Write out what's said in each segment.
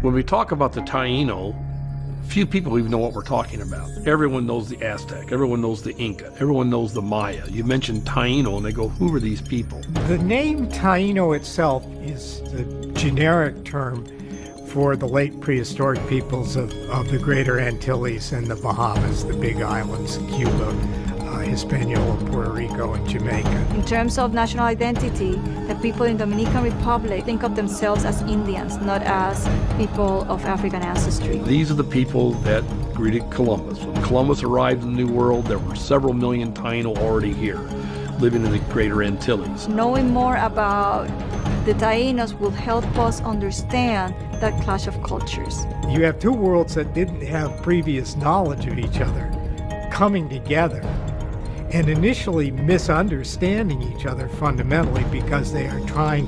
When we talk about the Taino, few people even know what we're talking about. Everyone knows the Aztec, everyone knows the Inca, everyone knows the Maya. You mention Taino and they go, who are these people? The name Taino itself is the generic term for the late prehistoric peoples of the Greater Antilles and the Bahamas, the Big Islands, Cuba, Hispaniola, Puerto Rico, and Jamaica. In terms of national identity, the people in Dominican Republic think of themselves as Indians, not as people of African ancestry. These are the people that greeted Columbus. When Columbus arrived in the New World, there were several million Taino already here, living in the Greater Antilles. Knowing more about the Taínos will help us understand that clash of cultures. You have two worlds that didn't have previous knowledge of each other coming together and initially misunderstanding each other fundamentally because they are trying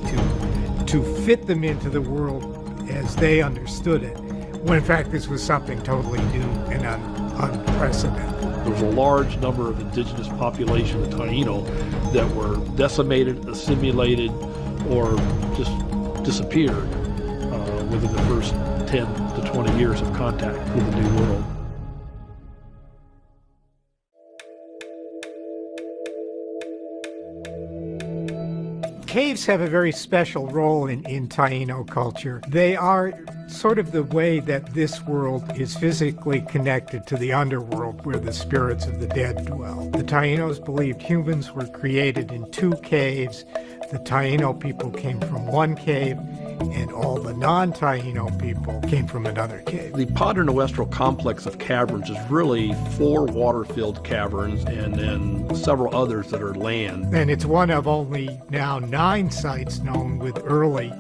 to fit them into the world as they understood it, when in fact this was something totally new and unprecedented. There was a large number of indigenous population, the Taino, that were decimated, assimilated, or just disappeared within the first 10 to 20 years of contact with the New World. Caves have a very special role in Taino culture. They are sort of the way that this world is physically connected to the underworld where the spirits of the dead dwell. The Tainos believed humans were created in two caves. The Taino people came from one cave, and all the non-Taino people came from another cave. The Padre Nuestro complex of caverns is really 4 water-filled caverns and then several others that are land. And it's one of only now 9 sites known with early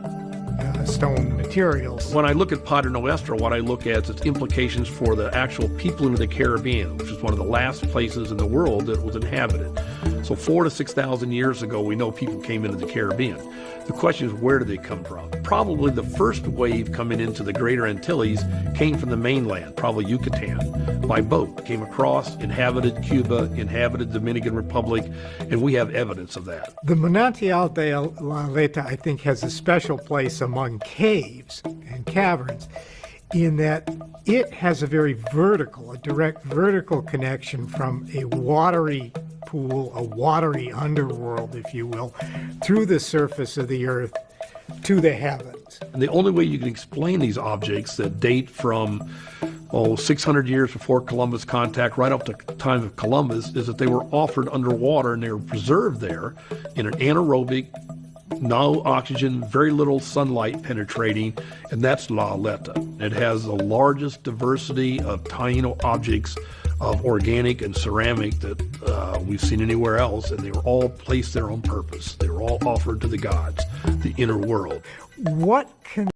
stone materials. When I look at Padre Nuestro, what I look at is its implications for the actual people in the Caribbean, which is one of the last places in the world that was inhabited. So 4,000 to 6,000 years ago, we know people came into the Caribbean. The question is, where did they come from? Probably the first wave coming into the Greater Antilles came from the mainland, probably Yucatan, by boat. Came across, inhabited Cuba, inhabited Dominican Republic, and we have evidence of that. The Manantial de la Leta, I think, has a special place among caves and caverns in that it has a very vertical, a direct vertical connection from a watery pool, a watery underworld, if you will, through the surface of the earth to the heavens. And the only way you can explain these objects that date from 600 years before Columbus contact right up to the time of Columbus is that they were offered underwater and they were preserved there in an anaerobic, no oxygen, very little sunlight penetrating, and that's La Aleta. It has the largest diversity of Taino objects of organic and ceramic that we've seen anywhere else, and they were all placed there on purpose. They were all offered to the gods, the inner world. What can